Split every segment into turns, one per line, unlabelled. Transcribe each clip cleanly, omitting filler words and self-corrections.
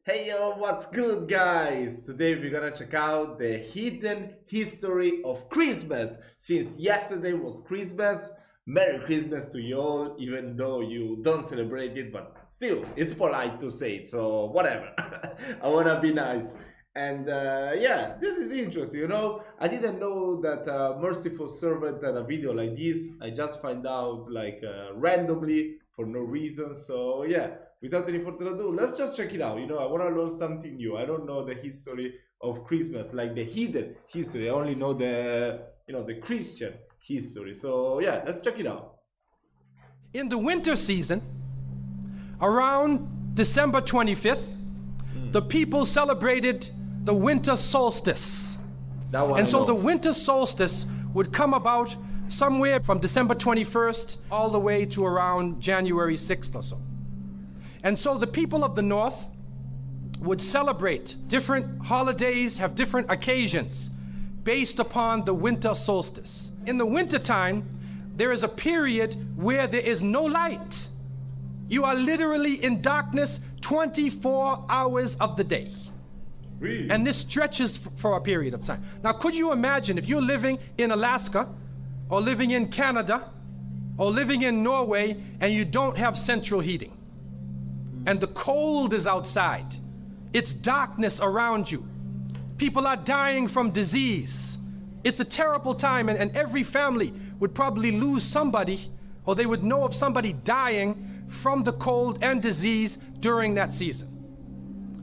Hey yo, what's good guys? Today we're gonna check out the hidden history of Christmas. Since yesterday was Christmas, Merry Christmas to you all, even though you don't celebrate it, but still, it's polite to say it, so whatever. I wanna be nice. And yeah, this is interesting, I didn't know that Merciful servant had a video like this. I just find out like randomly for no reason, so yeah. Without any further ado, let's just check it out. I want to learn something new. I don't know the history of Christmas, like the hidden history. I only know the Christian history. So yeah, let's check it out.
In the winter season, around December 25th, the people celebrated the winter solstice. And so the winter solstice would come about somewhere from December 21st all the way to around January 6th or so. And so the people of the North would celebrate different holidays, have different occasions based upon the winter solstice. In the wintertime, there is a period where there is no light. You are literally in darkness 24 hours of the day.
Really?
And this stretches for a period of time. Now, could you imagine if you're living in Alaska or living in Canada or living in Norway and you don't have central heating? And the cold is outside. It's darkness around you. People are dying from disease. It's a terrible time, and every family would probably lose somebody, or they would know of somebody dying from the cold and disease during that season.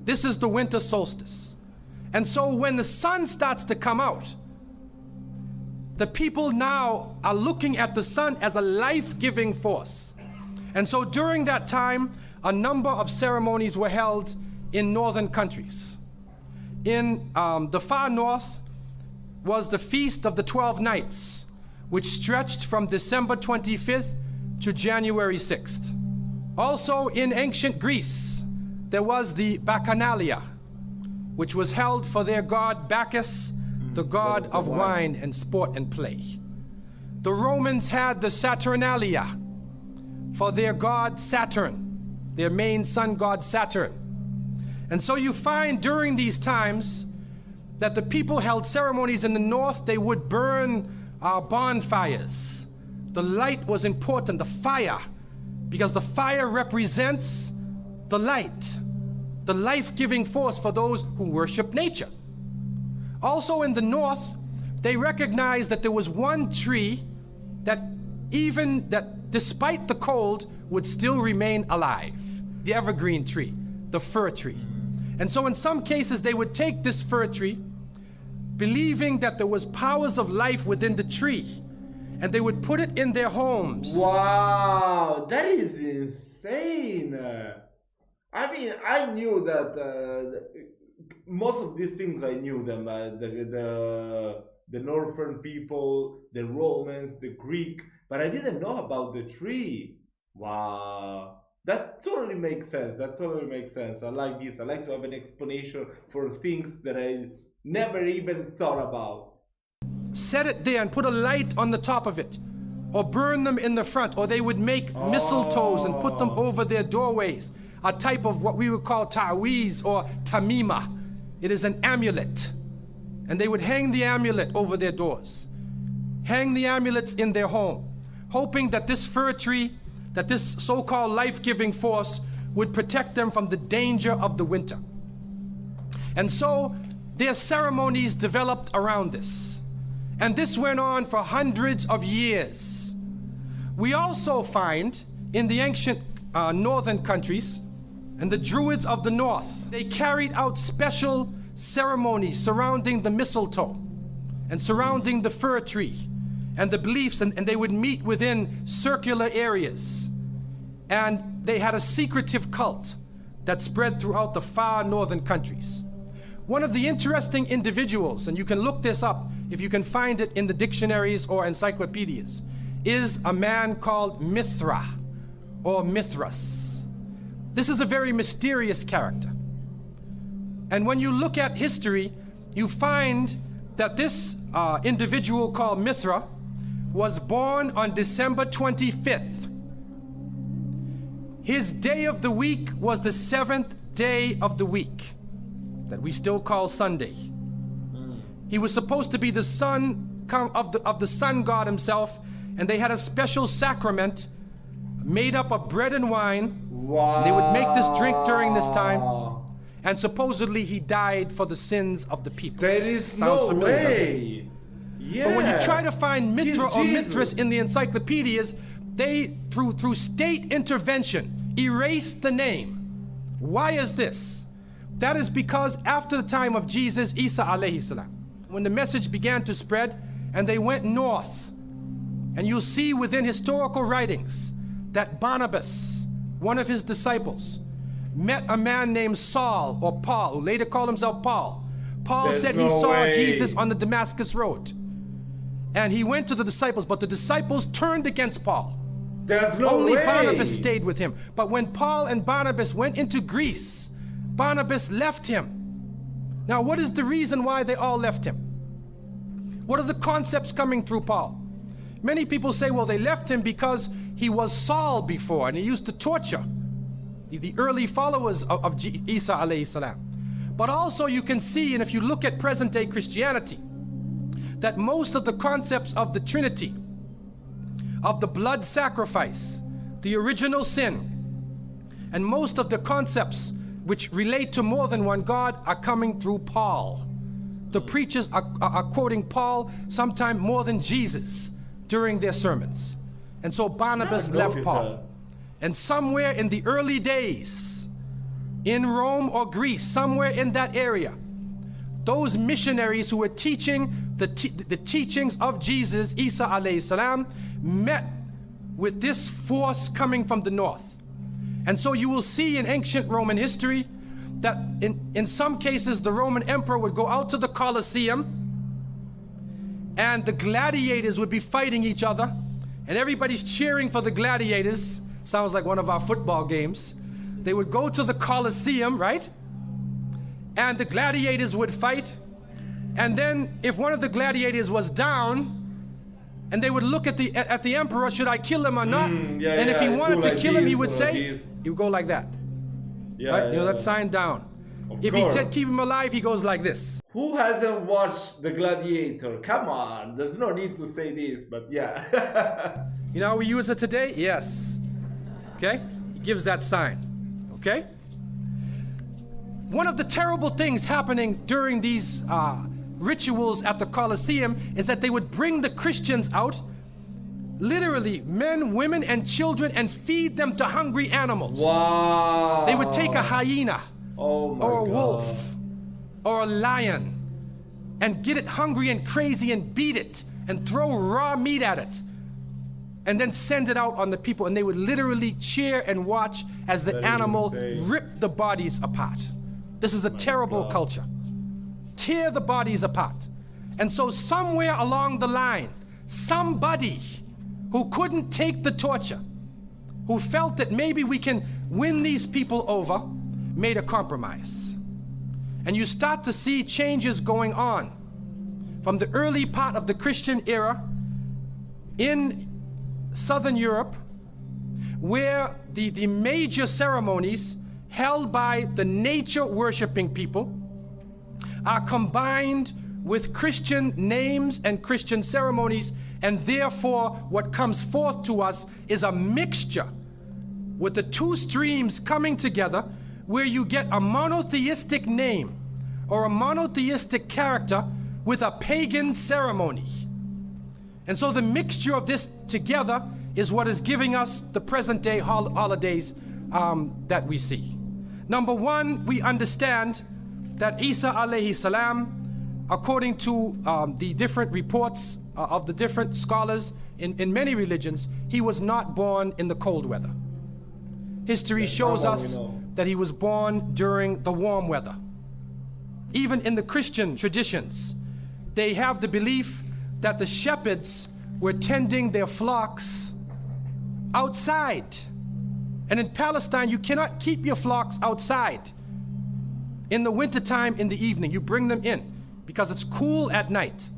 This is the winter solstice. And so when the sun starts to come out, the people now are looking at the sun as a life-giving force. And so during that time, a number of ceremonies were held in northern countries. In the far north was the Feast of the 12 Nights, which stretched from December 25th to January 6th. Also in ancient Greece, there was the Bacchanalia, which was held for their god Bacchus, the god of wine and sport and play. The Romans had the Saturnalia for their god Saturn, their main sun god Saturn. And so you find during these times that the people held ceremonies in the north. They would burn bonfires. The light was important, the fire, because the fire represents the light, the life-giving force for those who worship nature. Also in the north, they recognized that there was one tree that despite the cold would still remain alive. The evergreen tree, the fir tree. And so in some cases they would take this fir tree, believing that there was powers of life within the tree, and they would put it in their homes.
Wow, that is insane. I mean, I knew that most of these things I knew them. The northern people, the Romans, the Greek, but I didn't know about the tree. Wow. That totally makes sense. That totally makes sense. I like this. I like to have an explanation for things that I never even thought about.
Set it there and put a light on the top of it, or burn them in the front, or they would make mistletoes and put them over their doorways, a type of what we would call ta'wiz or tamima. It is an amulet, and they would hang the amulet over their doors, hang the amulets in their home, hoping that this fir tree, that this so-called life-giving force would protect them from the danger of the winter. And so their ceremonies developed around this. And this went on for hundreds of years. We also find in the ancient northern countries, and the Druids of the north, they carried out special ceremonies surrounding the mistletoe and surrounding the fir tree and the beliefs, and they would meet within circular areas. And they had a secretive cult that spread throughout the far northern countries. One of the interesting individuals, and you can look this up if you can find it in the dictionaries or encyclopedias, is a man called Mithra or Mithras. This is a very mysterious character. And when you look at history, you find that this individual called Mithra was born on December 25th. His day of the week was the 7th day of the week that we still call Sunday. He was supposed to be the son of the sun god himself, and they had a special sacrament made up of bread and wine.
Wow.
They would make this drink during this time, and supposedly he died for the sins of the people.
There is
Sounds
no
familiar,
way. Yeah.
But when you try to find Mitra or
Jesus.
Mithras in the encyclopedias, they, through state intervention, erased the name. Why is this? That is because after the time of Jesus, Isa alayhi salam, when the message began to spread and they went north, and you'll see within historical writings that Barnabas, one of his disciples, met a man named Saul or Paul, who later called himself Paul. Paul
There's
said
no
he saw
way.
Jesus on the Damascus road. And he went to the disciples, but the disciples turned against Paul.
There's no
Only
way.
Barnabas stayed with him. But when Paul and Barnabas went into Greece, Barnabas left him. Now, what is the reason why they all left him? What are the concepts coming through Paul? Many people say, well, they left him because he was Saul before, and he used to torture the early followers of Isa alayhi salam. But also you can see, and if you look at present-day Christianity, that most of the concepts of the Trinity, of the blood sacrifice, the original sin, and most of the concepts which relate to more than one God are coming through Paul. The preachers are quoting Paul sometime more than Jesus during their sermons. And so Barnabas left Paul. And somewhere in the early days, in Rome or Greece, somewhere in that area, those missionaries who were teaching the teachings of Jesus, Isa alayhi salam, met with this force coming from the north. And so you will see in ancient Roman history that in some cases the Roman emperor would go out to the Colosseum and the gladiators would be fighting each other and everybody's cheering for the gladiators. Sounds like one of our football games. They would go to the Colosseum, right? And the gladiators would fight. And then if one of the gladiators was down, and they would look at the emperor, should I kill him or not? And if he wanted to kill him, he would say, he would go like that. Right? You know, that sign down. If he said keep him alive, he goes like this.
Who hasn't watched The Gladiator? Come on, there's no need to say this, but yeah.
You know how we use it today? Yes. Okay? He gives that sign. Okay? One of the terrible things happening during these rituals at the Colosseum is that they would bring the Christians out, literally men, women, and children, and feed them to hungry animals.
Wow.
They would take a hyena
or
a wolf or a lion and get it hungry and crazy and beat it and throw raw meat at it and then send it out on the people, and they would literally cheer and watch as the animal ripped the bodies apart. This is a terrible culture. Tear the bodies apart. And so somewhere along the line, somebody who couldn't take the torture, who felt that maybe we can win these people over, made a compromise. And you start to see changes going on from the early part of the Christian era in Southern Europe, where the major ceremonies held by the nature worshiping people are combined with Christian names and Christian ceremonies, and therefore what comes forth to us is a mixture with the two streams coming together, where you get a monotheistic name or a monotheistic character with a pagan ceremony. And so the mixture of this together is what is giving us the present day holidays that we see. Number one, we understand that Isa alayhi salam, according to the different reports of the different scholars in many religions, he was not born in the cold weather. History shows us that he was born during the warm weather. Even in the Christian traditions, they have the belief that the shepherds were tending their flocks outside. And in Palestine, you cannot keep your flocks outside in the wintertime in the evening. You bring them in because it's cool at night.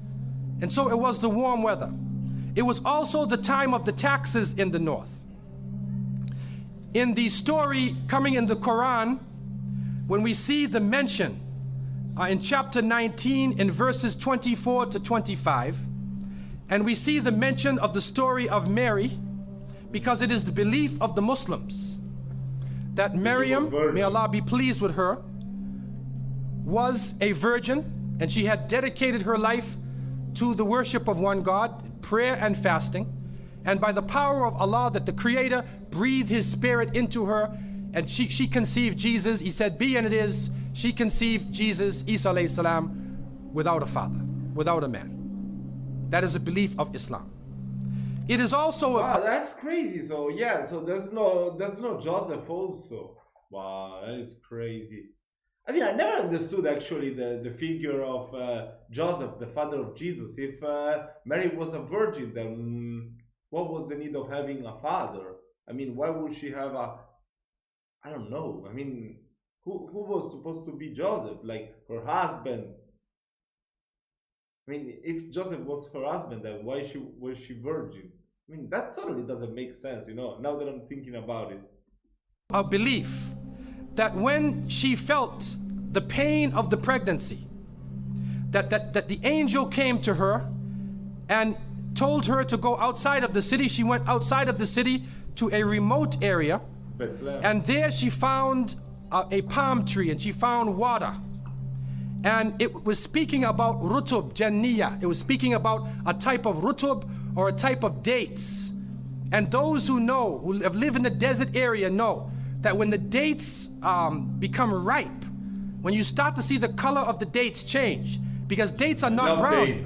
And so it was the warm weather. It was also the time of the taxes in the north. In the story coming in the Quran, when we see the mention in chapter 19 in verses 24 to 25, and we see the mention of the story of Mary, because it is the belief of the Muslims that Maryam, may Allah be pleased with her, was a virgin, and she had dedicated her life to the worship of one God, prayer and fasting, and by the power of Allah, that the Creator breathed His Spirit into her, and she conceived Jesus. He said, be, and it is. She conceived Jesus, Isa alayhi salam, without a father, without a man. That is a belief of Islam. It is also
wow, that's crazy. So yeah, so there's no Joseph also. Wow, that is crazy. I mean, I never understood actually the figure of Joseph, the father of Jesus. If Mary was a virgin, then what was the need of having a father? I mean, why would she have a, I don't know. I mean, who was supposed to be Joseph? Like her husband? I mean, if Joseph was her husband, then why was she virgin? I mean, that totally doesn't make sense, you know, now that I'm thinking about it.
A belief that when she felt the pain of the pregnancy, that the angel came to her and told her to go outside of the city. She went outside of the city to a remote area, and there she found a palm tree, and she found water. And it was speaking about rutub janniya. It was speaking about a type of rutub, or a type of dates. And those who know, who have lived in the desert area, know that when the dates become ripe, when you start to see the color of the dates change, because dates are not brown.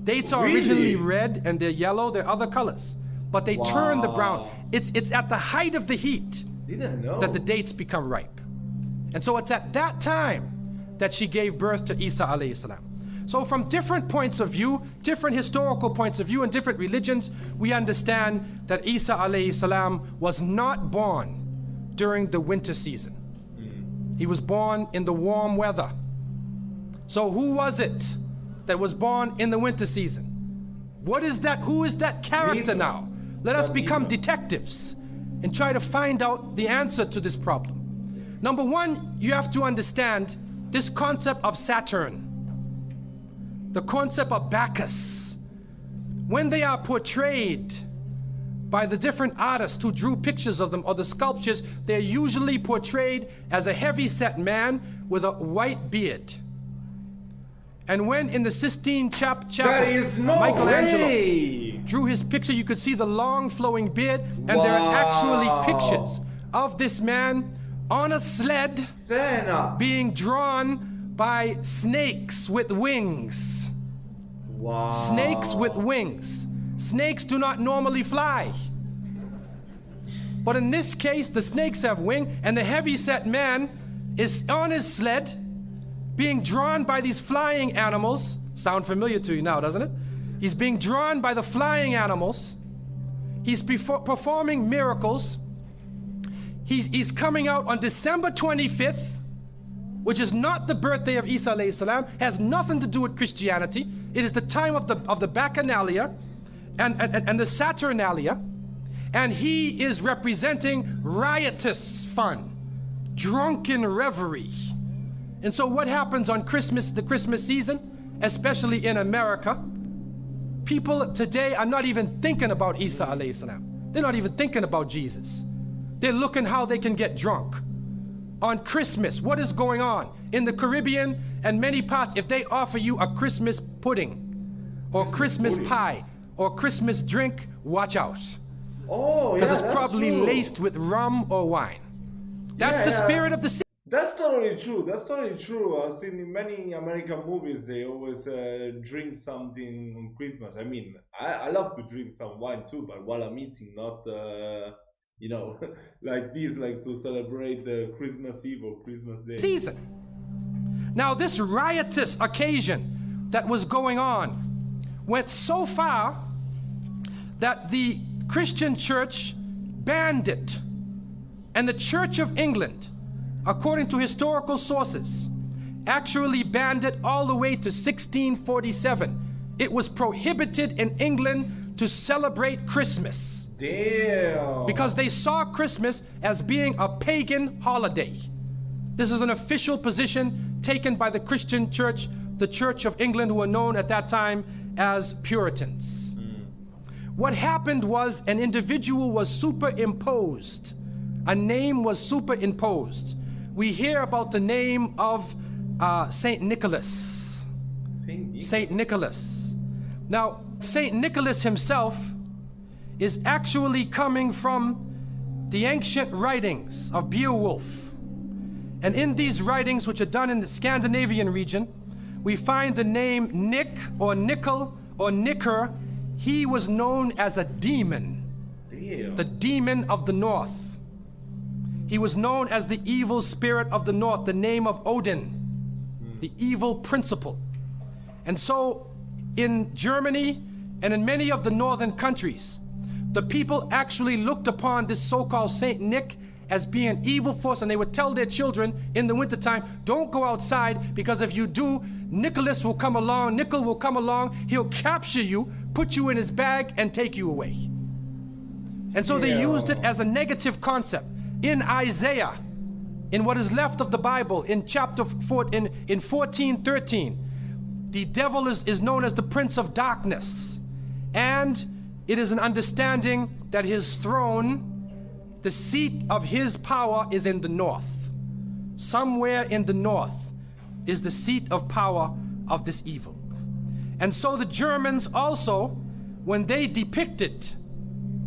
Dates are originally red, and they're yellow, they're other colors, but they turn the brown. It's at the height of the heat that the dates become ripe. And so it's at that time that she gave birth to Isa alayhi salam. So from different points of view, different historical points of view, and different religions, we understand that Isa alayhi salam was not born during the winter season. He was born in the warm weather. So who was it that was born in the winter season? What is that? Who is that character now? Let us become detectives and try to find out the answer to this problem. Number one, you have to understand this concept of Saturn, the concept of Bacchus. When they are portrayed by the different artists who drew pictures of them, or the sculptures, they're usually portrayed as a heavy-set man with a white beard. And when in the Sistine Chapel, Michelangelo drew his picture, you could see the long flowing beard, and there are actually pictures of this man on a sled being drawn by snakes with wings.
Wow.
Snakes with wings. Snakes do not normally fly. But in this case, the snakes have wings, and the heavy-set man is on his sled being drawn by these flying animals. Sound familiar to you now, doesn't it? He's being drawn by the flying animals. He's performing miracles. He's coming out on December 25th, which is not the birthday of Isa alayhi salam, has nothing to do with Christianity. It is the time of the Bacchanalia and the Saturnalia, and he is representing riotous fun, drunken reverie. And so what happens on Christmas, the Christmas season, especially in America, people today are not even thinking about Isa alayhi salam. They're not even thinking about Jesus. They're looking how they can get drunk. On Christmas, what is going on? In the Caribbean and many parts, if they offer you a Christmas pudding, or Christmas pie, or Christmas drink, watch out.
Oh, yeah,
because it's probably laced with rum or wine. That's the spirit of the season.
That's totally true. That's totally true. I've seen in many American movies, they always drink something on Christmas. I mean, I love to drink some wine too, but while I'm eating, not, you know, like this, like to celebrate the Christmas Eve or Christmas Day.
Season. Now, this riotous occasion that was going on went so far that the Christian church banned it. And the Church of England, according to historical sources, actually banned it all the way to 1647. It was prohibited in England to celebrate Christmas.
Damn.
Because they saw Christmas as being a pagan holiday. This is an official position taken by the Christian church, the Church of England, who were known at that time as Puritans. What happened was an individual was superimposed. A name was superimposed. We hear about the name of Saint Nicholas. Saint Nicholas. Now, Saint Nicholas himself is actually coming from the ancient writings of Beowulf. And in these writings, which are done in the Scandinavian region, we find the name Nick or Nickel or Nicker. He was known as a demon.
Damn.
The demon of the north. He was known as the evil spirit of the north, the name of Odin, the evil principle. And so in Germany and in many of the northern countries, the people actually looked upon this so-called Saint Nick as being an evil force, and they would tell their children in the wintertime, don't go outside, because if you do, Nicholas will come along, Nickel will come along, he'll capture you, put you in his bag, and take you away. And so they used it as a negative concept. In Isaiah, in what is left of the Bible, in chapter 4, in 14:13, the devil is known as the prince of darkness. And it is an understanding that his throne, the seat of his power, is in the north. Somewhere in the north is the seat of power of this evil. And so the Germans also, when they depicted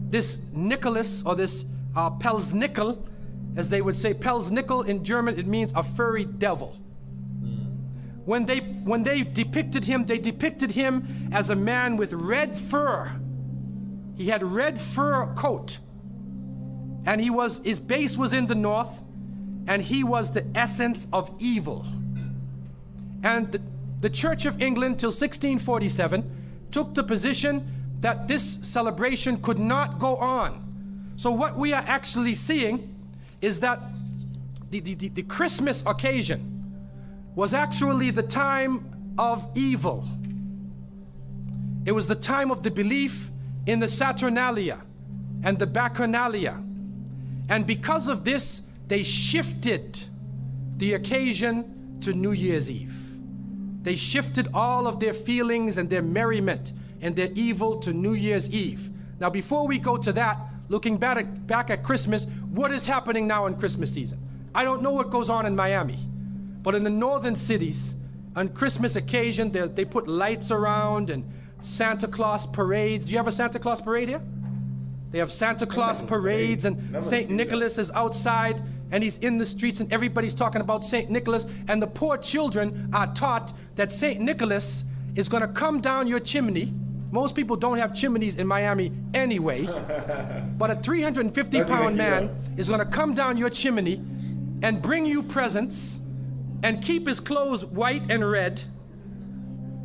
this Nicholas, or this Pelsnickel, as they would say, Pelsnickel in German, it means a furry devil. When they depicted him, they depicted him as a man with red fur. He had red fur coat. And his base was in the north, and he was the essence of evil. And the Church of England till 1647 took the position that this celebration could not go on. So what we are actually seeing is that the Christmas occasion was actually the time of evil. It was the time of the belief in the Saturnalia and the Bacchanalia. And because of this, they shifted the occasion to New Year's Eve. They shifted all of their feelings and their merriment and their evil to New Year's Eve. Now, before we go to that, looking back at Christmas, what is happening now in Christmas season? I don't know what goes on in Miami, but in the northern cities, on Christmas occasion, they put lights around and Santa Claus parades. Do you have a Santa Claus parade here? They have Santa Claus parades, and St. Nicholas is outside, and he's in the streets, and everybody's talking about St. Nicholas, and the poor children are taught that St. Nicholas is gonna come down your chimney. Most people don't have chimneys in Miami anyway, but a 350-pound man is gonna come down your chimney and bring you presents and keep his clothes white and red,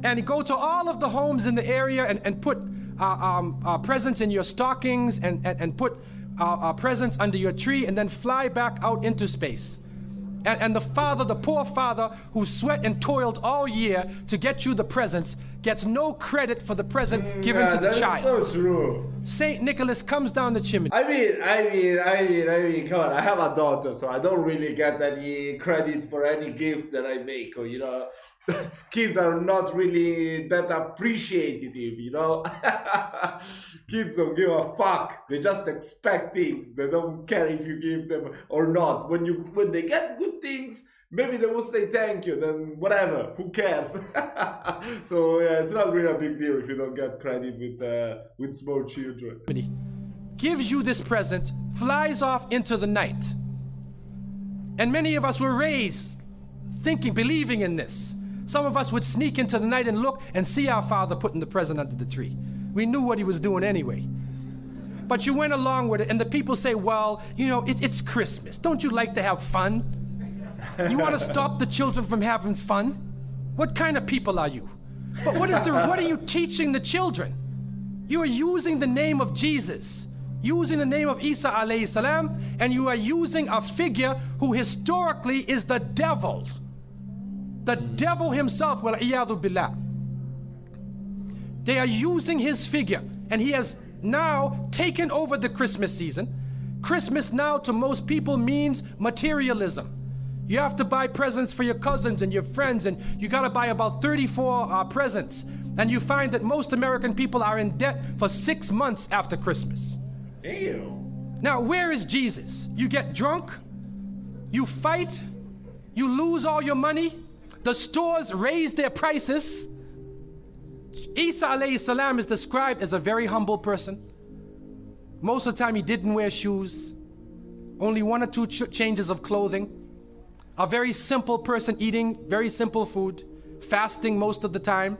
and go to all of the homes in the area and put presents in your stockings and put presents under your tree, and then fly back out into space. And the poor father who sweat and toiled all year to get you the presents, gets no credit for the present given to the child.
That's so true.
Saint Nicholas comes down the chimney.
I mean, come on, I have a daughter, so I don't really get any credit for any gift that I make, or, you know, kids are not really that appreciative, you know. Kids don't give a fuck. They just expect things. They don't care if you give them or not. When they get good things, maybe they will say thank you, then whatever, who cares? So yeah, it's not really a big deal if you don't get credit with small children.
Gives you this present, flies off into the night. And many of us were raised thinking, believing in this. Some of us would sneak into the night and look and see our father putting the present under the tree. We knew what he was doing anyway. But you went along with it, and the people say, well, you know, it's Christmas. Don't you like to have fun? You want to stop the children from having fun? What kind of people are you? But what are you teaching the children? You are using the name of Jesus, using the name of Isa alayhi salam, and you are using a figure who historically is the devil. The devil himself, wal-iyadu billah. They are using his figure, and he has now taken over the Christmas season. Christmas now to most people means materialism. You have to buy presents for your cousins and your friends, and you got to buy about 34 presents. And you find that most American people are in debt for 6 months after Christmas.
Ew.
Now, where is Jesus? You get drunk, you fight, you lose all your money, the stores raise their prices. Isa alayhi salam is described as a very humble person. Most of the time he didn't wear shoes, only 1 or 2 changes of clothing. A very simple person eating very simple food, fasting most of the time.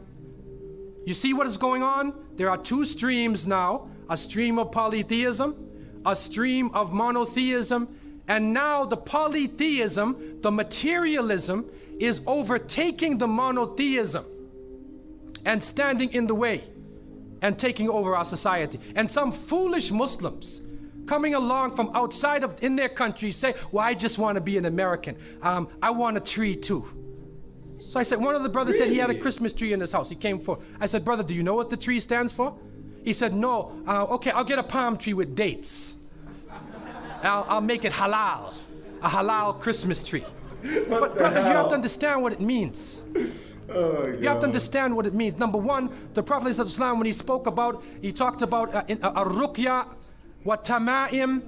You see what is going on? There are 2 streams now, a stream of polytheism, a stream of monotheism, and now the polytheism, the materialism, is overtaking the monotheism and standing in the way and taking over our society. And some foolish Muslims coming along from outside of in their country say, well, I just want to be an American. I want a tree too. So I said, one of the brothers said he had a Christmas tree in his house. He came for. I said, brother, do you know what the tree stands for? He said, no. Okay, I'll get a palm tree with dates. I'll make it halal, a halal Christmas tree. But brother, you have to understand what it means.
Oh,
you have to understand what it means. Number one, the Prophet ﷺ, when he spoke about, he talked about ar-ruqya, wa tama'im,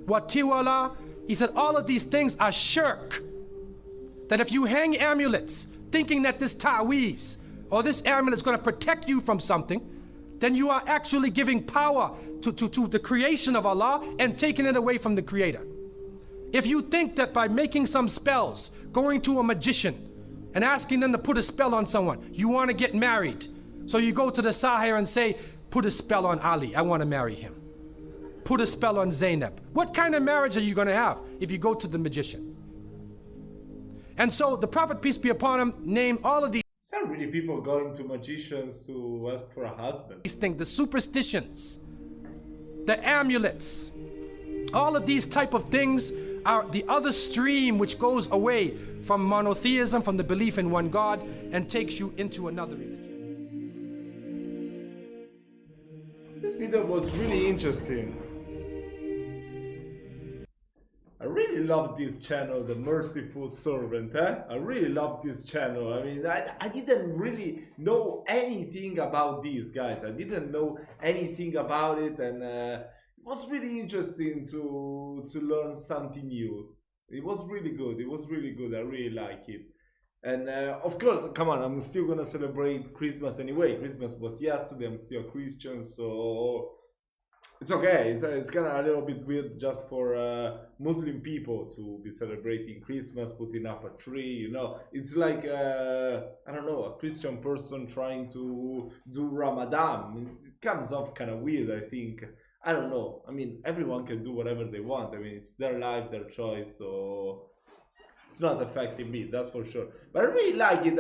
wa tiwala. He said all of these things are shirk. That if you hang amulets thinking that this ta'weez or this amulet is going to protect you from something, then you are actually giving power to the creation of Allah and taking it away from the Creator. If you think that by making some spells, going to a magician and asking them to put a spell on someone, you want to get married, so you go to the Sahir and say, put a spell on Ali, I want to marry him. Put a spell on Zainab. What kind of marriage are you going to have if you go to the magician? And so the Prophet, peace be upon him, named all of these.
It's not really people going to magicians to ask for a husband.
These things, the superstitions, the amulets, all of these type of things are the other stream which goes away from monotheism, from the belief in one God, and takes you into another religion.
This video was really interesting. I really love this channel, the Merciful Servant. I really love this channel. I mean, I didn't really know anything about these guys. I didn't know anything about it, and it was really interesting to learn something new. It was really good. It was really good. I really like it. And of course, come on, I'm still gonna celebrate Christmas anyway. Christmas was yesterday. I'm still a Christian, so it's okay. It's kind of a little bit weird just for Muslim people to be celebrating Christmas, putting up a tree, you know. It's like, I don't know, a Christian person trying to do Ramadan. It comes off kind of weird, I think. I don't know. I mean, everyone can do whatever they want. I mean, it's their life, their choice, so it's not affecting me, that's for sure. But I really like it.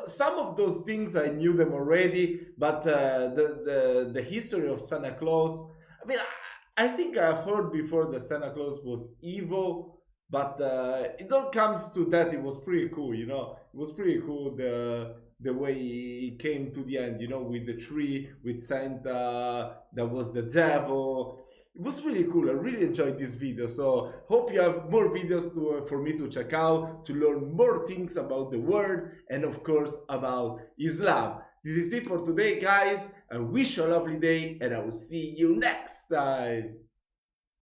Some of those things I knew them already, but the history of Santa Claus. I mean, I think I've heard before that Santa Claus was evil, but it all comes to that. It was pretty cool, you know. It was pretty cool the way he came to the end, you know, with the tree, with Santa, that was the devil. It was really cool. I really enjoyed this video, so hope you have more videos for me to check out, to learn more things about the world, and of course about Islam. This is it for today, guys. I wish you a lovely day, and I will see you next time.